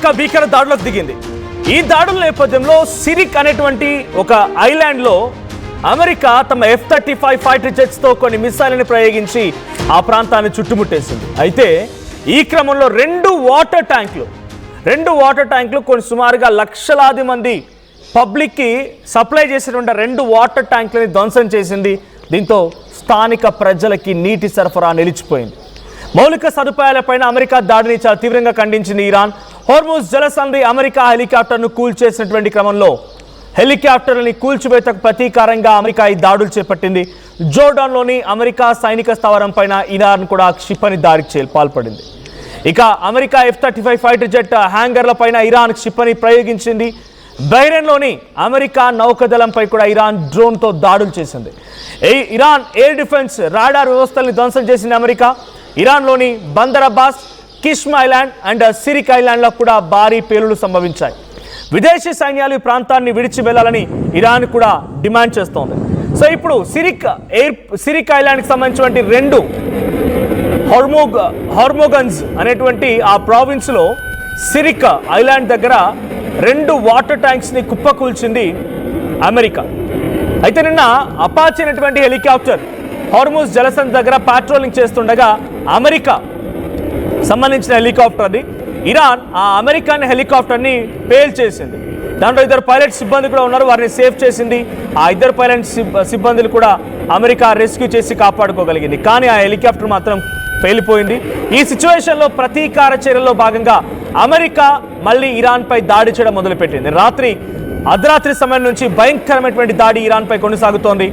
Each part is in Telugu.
అమెరికా భీకర దాడులకు దిగింది. ఈ దాడుల నేపథ్యంలో సిరిక్ అనేటువంటి ఒక ఐలాండ్లో అమెరికా తమ F-35 ఫైటర్ జెట్స్తో కొన్ని మిసైల్ని ప్రయోగించి ఆ ప్రాంతాన్ని చుట్టుముట్టేసింది. అయితే ఈ క్రమంలో రెండు వాటర్ ట్యాంకులు కొన్ని సుమారుగా లక్షలాది మంది పబ్లిక్కి సప్లై చేసినటువంటి రెండు వాటర్ ట్యాంకులని ధ్వంసం చేసింది. దీంతో స్థానిక ప్రజలకి నీటి సరఫరా నిలిచిపోయింది. మౌలిక సదుపాయాలపైన అమెరికా దాడిని చాలా తీవ్రంగా ఖండించింది ఇరాన్. హోర్ముజ్ జలసంధి అమెరికా హెలికాప్టర్ను కూల్చేసినటువంటి క్రమంలో హెలికాప్టర్లని కూల్చివేతకు ప్రతీకారంగా అమెరికా ఈ దాడులు చేపట్టింది. జోర్డాన్లోని అమెరికా సైనిక స్థావరం పైన ఇరాన్ కూడా క్షిపణి దాడికి పాల్పడింది. ఇక అమెరికా F-35 ఫైటర్ జెట్ హ్యాంగర్ల పైన ఇరాన్ క్షిపణి ప్రయోగించింది. బహ్రెయిన్లోని అమెరికా నౌకదళంపై కూడా ఇరాన్ డ్రోన్తో దాడులు చేసింది. ఇరాన్ ఎయిర్ డిఫెన్స్ రాడార్ వ్యవస్థల్ని ధ్వంసం చేసింది అమెరికా. ఇరాన్లోని Bandar Abbas, Qeshm island and Sirik ఐలాండ్లో కూడా భారీ పేలుళ్లు సంభవించాయి. విదేశీ సైన్యాలు ఈ ప్రాంతాన్ని విడిచి వెళ్లాలని ఇరాన్ కూడా డిమాండ్ చేస్తోంది. సో ఇప్పుడు సిరిక్ ఐలాండ్కి సంబంధించినటువంటి రెండు హార్మోగన్స్ అనేటువంటి ఆ ప్రావిన్స్లో సిరిక్ ఐలాండ్ దగ్గర రెండు వాటర్ ట్యాంక్స్ని కుప్పకూల్చింది అమెరికా. అయితే నిన్న అపాచీ అనేటువంటి హెలికాప్టర్ హోర్ముజ్ జలసంధి దగ్గర పాట్రోలింగ్ చేస్తుండగా అమెరికా సంబంధించిన హెలికాప్టర్ అది ఇరాన్ ఆ అమెరికన్ హెలికాప్టర్ని పేల్చేసింది. దాంట్లో ఇద్దరు పైలట్ సిబ్బంది కూడా ఉన్నారు, వారిని సేవ్ చేసింది. ఆ ఇద్దరు పైలట్ సిబ్బందులు కూడా అమెరికా రెస్క్యూ చేసి కాపాడుకోగలిగింది. కానీ ఆ హెలికాప్టర్ మాత్రం పేలిపోయింది. ఈ సిచ్యువేషన్లో ప్రతీకార చర్యల్లో భాగంగా అమెరికా మళ్ళీ ఇరాన్పై దాడి చేయడం మొదలుపెట్టింది. అర్ధరాత్రి సమయం నుంచి భయంకరమైనటువంటి దాడి ఇరాన్పై కొనసాగుతోంది.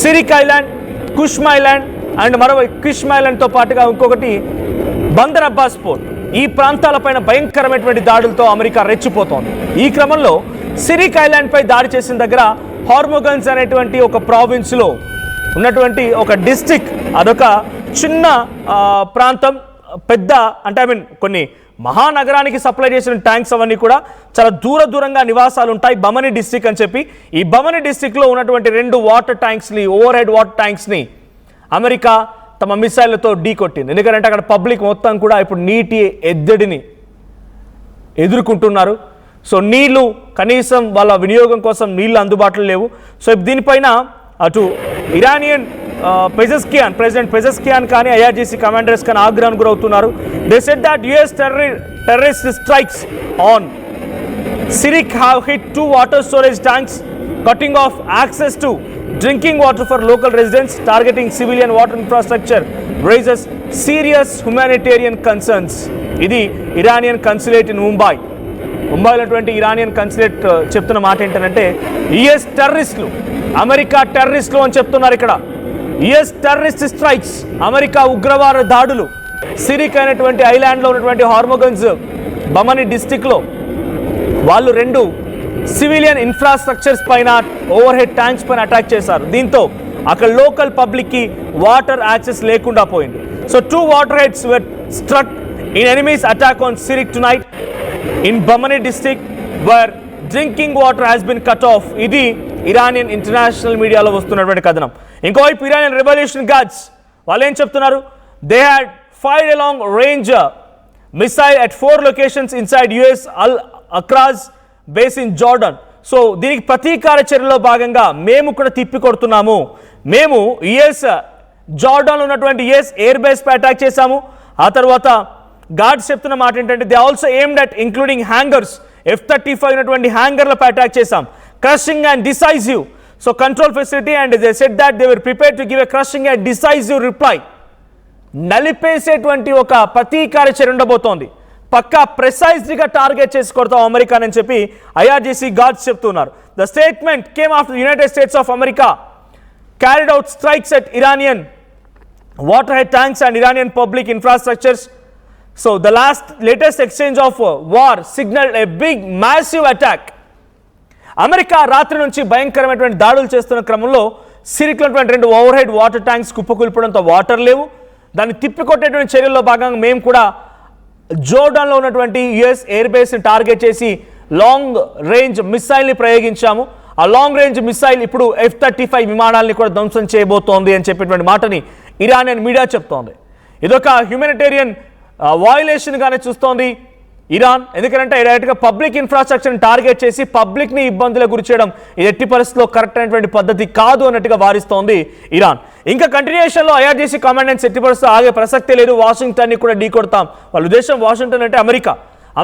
సిరిక్ ఐలాండ్, కుష్మ్ ఐలాండ్ అండ్ మరో కిష్మ్ ఐలాండ్తో పాటుగా ఇంకొకటి బందర్ అబ్బాస్ పోర్ట్, ఈ ప్రాంతాలపైన భయంకరమైనటువంటి దాడులతో అమెరికా రెచ్చిపోతోంది. ఈ క్రమంలో సిరిక్ ఐలాండ్పై దాడి చేసిన దగ్గర హార్మోగన్స్ అనేటువంటి ఒక ప్రావిన్స్లో ఉన్నటువంటి ఒక డిస్ట్రిక్ట్, అదొక చిన్న ప్రాంతం, పెద్ద అంటే కొన్ని మహానగరానికి సప్లై చేసిన ట్యాంక్స్ అవన్నీ కూడా చాలా దూరంగా నివాసాలు ఉంటాయి. బమని డిస్ట్రిక్ట్ అని చెప్పి ఈ బమని డిస్ట్రిక్ట్లో ఉన్నటువంటి రెండు వాటర్ ట్యాంక్స్ని, ఓవర్ హెడ్ వాటర్ ట్యాంక్స్ని అమెరికా తమ మిసైళ్లతో ఢీకొట్టింది. ఎందుకంటే అక్కడ పబ్లిక్ మొత్తం కూడా ఇప్పుడు నీటి ఎద్దడిని ఎదుర్కొంటున్నారు. సో నీళ్లు కనీసం వాళ్ళ వినియోగం కోసం నీళ్లు అందుబాటులో లేవు. సో దీనిపైన అటు ఇరానియన్ ప్రెసిడెంట్ పెజెస్కియాన్ కానీ IRGC కమాండర్స్ కానీ ఆగ్రహానికి గురవుతున్నారు. They said that US terrorist strikes on Sirik have hit 2 water storage tanks, cutting off access to drinking water for local residents, targeting civilian water infrastructure raises serious humanitarian concerns. ఇది ఇరానియన్ కన్సులేట్ ఇన్ ముంబైలో ఇరానియన్ కన్సులేట్ చెప్తున్న మాట ఏంటంటే US టెర్రరిస్టులు, అమెరికా టెర్రరిస్టులు అని చెప్తున్నారు. ఇక్కడ US టెర్రరిస్ట్ స్ట్రైక్స్, అమెరికా ఉగ్రవాద దాడులు సిరిక్ అయినటువంటి ఐలాండ్లో ఉన్నటువంటి హార్మోగన్స్ బమని డిస్ట్రిక్ట్లో వాళ్ళు రెండు సివిలియన్ ఇన్ఫ్రాస్ట్రక్చర్స్ పైన, ఓవర్ హెడ్ ట్యాంక్స్ పైన అటాక్ చేశారు. దీంతో అక్కడ లోకల్ పబ్లిక్కి వాటర్ యాక్సెస్ లేకుండా పోయింది. So 2 water heads were struck in enemies attack on Sirik tonight in Bamani district were drinking water has been cut off. ఇది ఇరానియన్ ఇంటర్నేషనల్ మీడియాలో వస్తున్నటువంటి కథనం. ఇంకోవైపు ఇరానియన్ రెవల్యూషన్ గార్డ్స్ వాళ్ళు ఏం చెప్తున్నారు? They had fired a long range missile at 4 locations inside US al అక్రాజ్ బేస్ ఇన్ జోర్డాన్. సో దీనికి ప్రతీకార చర్యలో భాగంగా మేము కూడా తిప్పి కొడుతున్నాము. మేము జోర్డాన్లో ఉన్నటువంటి US ఎయిర్ బేస్ పై అటాక్ చేశాము. ఆ తర్వాత గార్డ్స్ చెప్తున్న మాట ఏంటంటే they also aimed at including hangars, F-35 ఉన్నటువంటి హ్యాంగర్లపై అటాక్ చేశాం. Crushing and decisive so control facility and they said that they were prepared to give a crushing and decisive reply. నలిపేసేటువంటి ఒక ప్రతీకార చర్య ఉండబోతోంది. పక్కా ప్రెసైజ్గా టార్గెట్ చేసి కొడతాం అమెరికా అని చెప్పి IRGC గార్డ్స్ చెప్తున్నారు. The statement came after United states of America carried out strikes at Iranian waterhead tanks and Iranian public infrastructures. So the latest exchange of war signaled a big massive attack. America రాత్రి నుంచి భయంకరమైనటువంటి దాడులు చేస్తున్న క్రమంలో సిరిక్లో రెండు ఓవర్ హెడ్ వాటర్ ట్యాంక్స్ కుప్పకూలిపోవడంతో వాటర్ లేవు. దాన్ని తిప్పికొట్టేటువంటి చర్యల్లో భాగంగా మేము కూడా జోర్డాన్లో ఉన్నటువంటి US ఎయిర్ బేస్ని టార్గెట్ చేసి లాంగ్ రేంజ్ మిసైల్ని ప్రయోగించాము. ఆ లాంగ్ రేంజ్ మిసైల్ ఇప్పుడు F-35 విమానాలని కూడా ధ్వంసం చేయబోతోంది అని చెప్పేటువంటి మాటని ఇరానియన్ మీడియా చెప్తోంది. ఇదొక హ్యూమనిటేరియన్ వయలేషన్ గానే చూస్తోంది. ఇరాన్. ఎందుకంటే డైరెక్ట్గా పబ్లిక్ ఇన్ఫ్రాస్ట్రక్చర్ని టార్గెట్ చేసి పబ్లిక్ని ఇబ్బందులకు గురి చేయడం ఇది ఎట్టి పరిస్థితుల్లో కరెక్ట్ అయినటువంటి పద్ధతి కాదు అన్నట్టుగా వారిస్తోంది ఇరాన్. ఇంకా కంటిన్యూషన్లో ఐఆర్జీసీ కమాండెంట్స్ ఎట్టి పరిస్థితుల్లో ఆగే ప్రసక్తే లేదు. వాషింగ్టన్ని కూడా ఢీ కొడతాం, వాళ్ళ ఉద్దేశం వాషింగ్టన్ అంటే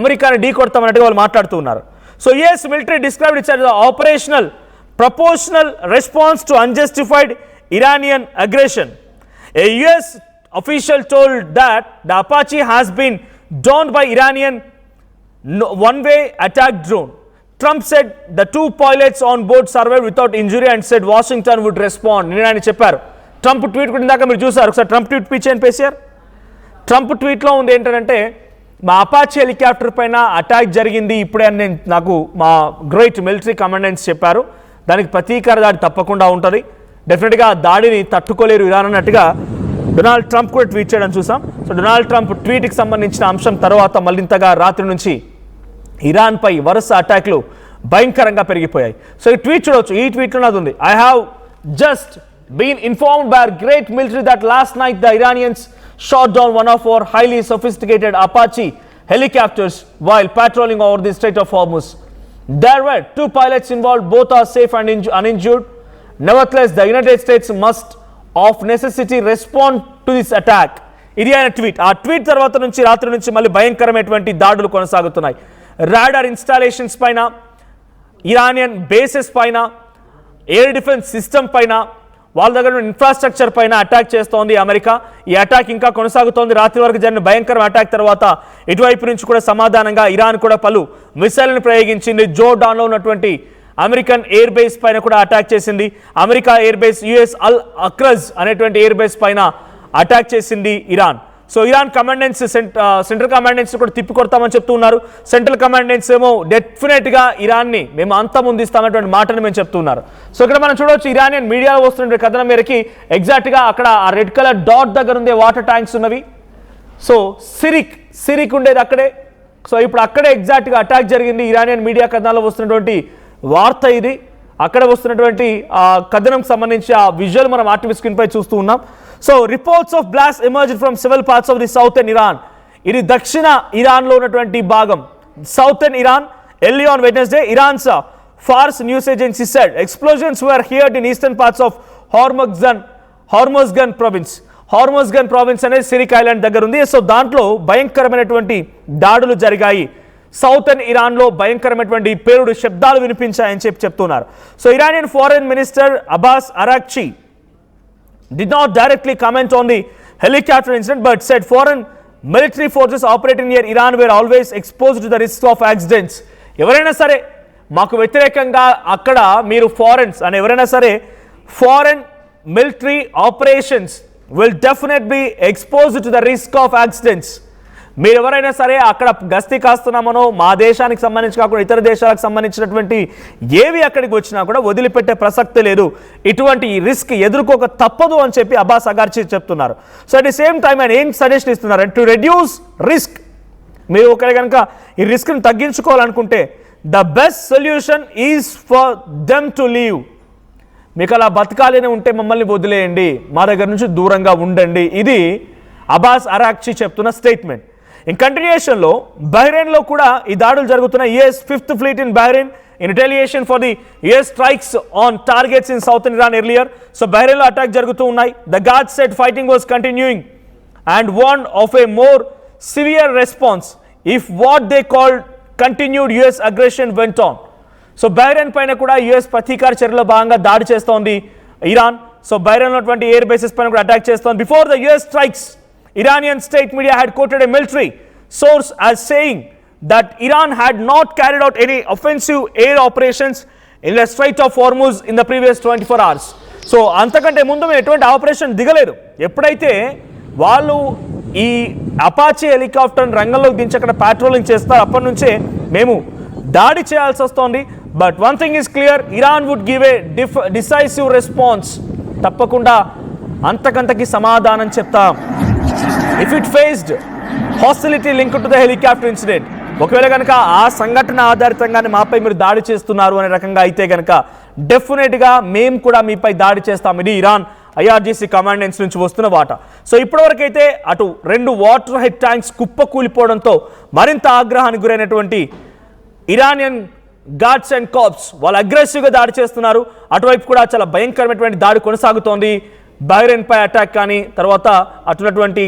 అమెరికాని ఢీ కొడతాం అన్నట్టుగా వాళ్ళు మాట్లాడుతూ ఉన్నారు. So US military described it's as operational proportional response to unjustified Iranian aggression. A US official told that the Apache has been downed by Iranian one-way attack drone. Trump said the 2 pilots on board survived without injury and said Washington would respond. నేను ఆయన చెప్పారు. ట్రంప్ ట్వీట్ కూడా ఇందాక మీరు చూసారు. ఒకసారి ట్రంప్ ట్వీట్ పిచ్చేయండి పేసిఆర్. ట్రంప్ ట్వీట్లో ఉంది ఏంటంటే మా అపాచీ హెలికాప్టర్ పైన అటాక్ జరిగింది ఇప్పుడే అని నాకు మా గ్రేట్ మిలిటరీ కమాండెంట్స్ చెప్పారు. దానికి ప్రతీకార దాడి తప్పకుండా ఉంటుంది, డెఫినెట్గా దాడిని తట్టుకోలేరు ఇరాన్ అన్నట్టుగా డొనాల్డ్ ట్రంప్ కూడా ట్వీట్ చేయడం చూసాం. సో డొనాల్డ్ ట్రంప్ ట్వీట్కి సంబంధించిన అంశం తర్వాత మళ్ళింతగా రాత్రి నుంచి ఇరాన్పై వరుస అటాక్లు భయంకరంగా పెరిగిపోయాయి. సో ఈ ట్వీట్ చూడవచ్చు. ఈ ట్వీట్లో నాది ఉంది. I have just been informed by our great military that last night the Iranians shot down one of our highly sophisticated Apache helicopters while patrolling over the Strait of Hormuz. There were 2 pilots involved. Both are safe and uninjured. Nevertheless, the United States must of necessity respond to this attack. ఇది ఆయన ట్వీట్. ఆ ట్వీట్ తర్వాత నుంచి రాత్రి నుంచి మళ్ళీ భయంకరమైనటువంటి దాడులు కొనసాగుతున్నాయి. రాడార్ ఇన్స్టాలేషన్స్ పైన, ఇరానియన్ బేసెస్ పైన, ఎయిర్ డిఫెన్స్ సిస్టమ్ పైన, వాళ్ళ దగ్గర ఇన్ఫ్రాస్ట్రక్చర్ పైన అటాక్ చేస్తోంది అమెరికా. ఈ అటాక్ ఇంకా కొనసాగుతోంది. రాత్రి వరకు జరిగిన భయంకర అటాక్ తర్వాత ఇటువైపు నుంచి కూడా సమాధానంగా ఇరాన్ కూడా పలు మిసైల్ని ప్రయోగించింది. జోర్డాన్లో ఉన్నటువంటి అమెరికన్ ఎయిర్ బేస్ పైన కూడా అటాక్ చేసింది. అమెరికా ఎయిర్ బేస్ యుఎస్ అల్ అక్రజ్ అనేటువంటి ఎయిర్ బేస్ పైన అటాక్ చేసింది Iran. So Iran commandants central commandants కూడా తిప్పికొడతామని చెప్తూ ఉన్నారు. సెంట్రల్ కమాండెంట్స్ ఏమో డెఫినెట్గా ఇరాన్ని మేము అంతమొందిస్తామనేటువంటి మాటను మేము చెప్తున్నారు. సో ఇక్కడ మనం చూడవచ్చు ఇరానియన్ మీడియాలో వస్తున్న కథనం మేరకి ఎగ్జాక్ట్గా అక్కడ ఆ రెడ్ కలర్ డాట్ దగ్గర ఉండే వాటర్ ట్యాంక్స్ ఉన్నవి. సో సిరిక్ ఉండేది అక్కడే. సో ఇప్పుడు అక్కడే ఎగ్జాక్ట్గా అటాక్ జరిగింది. ఇరానియన్ మీడియా కథనాల్లో వస్తున్నటువంటి వార్త ఇది. అక్కడ వస్తున్నటువంటి కథనంకి సంబంధించి ఆ విజువల్ మనం ఆర్టీవీ స్క్రీన్ పై చూస్తూ ఉన్నాం. So reports of blast emerged from several parts of the southern Iran. ఇది దక్షిణ ఇరాన్లో ఉన్నటువంటి భాగం southern Iran. Early on Wednesday Iran's Fars news agency said explosions were heard in eastern parts of Hormozgan province. Hormozgan province అనేది సిరిక్ ఐలాండ్ దగ్గర ఉంది. సో దాంట్లో భయంకరమైనటువంటి దాడులు జరిగాయి. సౌతర్న్ ఇరాన్లో భయంకరమైనటువంటి పేలుడు శబ్దాలు వినిపించాయని చెప్తున్నారు. So Iranian foreign minister Abbas Araghchi did not directly comment on the helicopter incident but said foreign military forces operating near Iran were always exposed to the risk of accidents. ఎవరైనా సరే మాకు వ్యతిరేకంగా అక్కడ మీరు ఫారెన్స్ అని ఎవరైనా సరే foreign military operations will definitely be exposed to the risk of accidents. మీరు ఎవరైనా సరే అక్కడ గస్తీ కాస్తున్నామనో మా దేశానికి సంబంధించి కాకుండా ఇతర దేశాలకు సంబంధించినటువంటి ఏవి అక్కడికి వచ్చినా కూడా వదిలిపెట్టే ప్రసక్తి లేదు. ఇటువంటి రిస్క్ ఎదుర్కోక తప్పదు అని చెప్పి అబ్బాస్ అగార్చి చెప్తున్నారు. So at the same time ఆయన ఏం సజెషన్ ఇస్తున్నారు టు రెడ్యూస్ రిస్క్. మీరు ఒకరి కనుక ఈ రిస్క్ని తగ్గించుకోవాలనుకుంటే the best solution is for them to leave. మీకు అలా బతకాలని ఉంటే మమ్మల్ని వదిలేయండి, మా దగ్గర నుంచి దూరంగా ఉండండి. ఇది అబ్బాస్ అరాక్చి చెప్తున్న స్టేట్మెంట్. ఇన్ కంటిన్యూషన్లో బహ్రెయిన్లో కూడా ఈ దాడులు జరుగుతున్న US 5th fleet in Bahrain in retaliation for the US strikes on targets in southern Iran earlier. So బహ్రెయిన్లో అటాక్ జరుగుతూ ఉన్నాయి. The guard said fighting was continuing and warned of a more severe response if what they called continued US aggression went on. So Bahrain పైన కూడా యుఎస్ ప్రతీకార చర్యలో భాగంగా దాడి చేస్తోంది ఇరాన్. సో బహ్రెయిన్లో ఉన్నటువంటి ఎయిర్ బేసెస్ పైన కూడా అటాక్ చేస్తోంది. Before the US strikes Iranian state media had quoted a military source as saying that Iran had not carried out any offensive air operations in the Strait of Hormuz in the previous 24 hours. So అంతకంటే ముందు మేము ఎటువంటి ఆపరేషన్ దిగలేదు. ఎప్పుడైతే వాళ్ళు ఈ అపాచీ హెలికాప్టర్ రంగంలోకి దించి అక్కడ పాట్రోలింగ్ చేస్తారు అప్పటి నుంచే మేము దాడి చేయాల్సి వస్తోంది. But one thing is clear, Iran would give a decisive response. తప్పకుండా అంతకంతకి సమాధానం చెప్తాం. If it faced hostility link to the helicopter incident, ఒకవేళ కనుక ఆ సంఘటన ఆధారితంగానే మాపై మీరు దాడి చేస్తున్నారు అనే రకంగా అయితే కనుక డెఫినెట్గా మేము కూడా మీపై దాడి చేస్తాం. ఇది ఇరాన్ ఐఆర్జీసీ కమాండెన్స్ నుంచి వస్తున్న వాటా. సో ఇప్పటివరకైతే అటు 2 వాటర్ హెడ్ ట్యాంక్స్ కుప్పకూలిపోవడంతో మరింత ఆగ్రహానికి గురైనటువంటి ఇరానియన్ గార్డ్స్ అండ్ కార్ప్స్ వాళ్ళు అగ్రెసివ్గా దాడి చేస్తున్నారు. అటువైపు కూడా చాలా భయంకరమైనటువంటి దాడి కొనసాగుతోంది. బహ్రెయిన్ పై అటాక్ కానీ, తర్వాత అటున్నటువంటి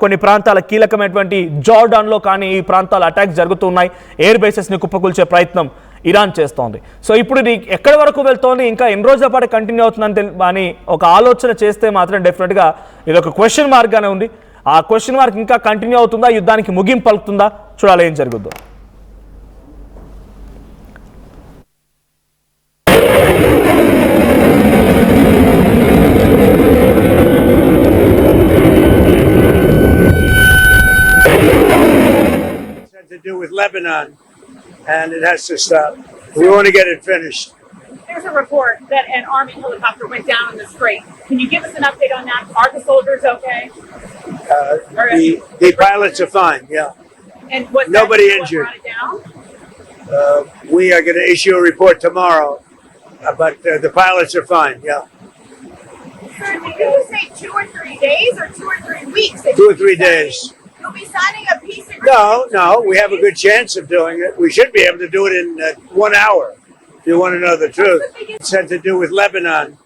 కొన్ని ప్రాంతాల కీలకమైనటువంటి జార్డాన్లో కానీ ఈ ప్రాంతాల అటాక్స్ జరుగుతున్నాయి. ఎయిర్ బేసెస్ని కుప్పకూల్చే ప్రయత్నం ఇరాన్ చేస్తోంది. సో ఇప్పుడు ఇది ఎక్కడి వరకు వెళ్తోంది, ఇంకా ఎన్ని రోజుల పాటు కంటిన్యూ అవుతుందని అని ఒక ఆలోచన చేస్తే మాత్రం డెఫినెట్గా ఇది ఒక క్వశ్చన్ మార్క్గానే ఉంది. ఆ క్వశ్చన్ మార్క్ ఇంకా కంటిన్యూ అవుతుందా, యుద్ధానికి ముగింపు పలుకుతుందా, చూడాలి ఏం జరుగుద్దో. To do with Lebanon, and it has to stop. We want to get it finished. There's a report that an army helicopter went down in the strait. Can you give us an update on that? Are the soldiers okay? The pilots are fine. Yeah. And was Nobody that injured. brought it down? We are going to issue a report tomorrow, but the pilots are fine. Yeah. Sir, did you say 2 or 3 days or 2 or 3 weeks? that 2 or you'll be 3 days. You'll be signing a peace agreement. No. We have a good chance of doing it. We should be able to do it in 1 hour. If you want to know the truth, it's had to do with Lebanon,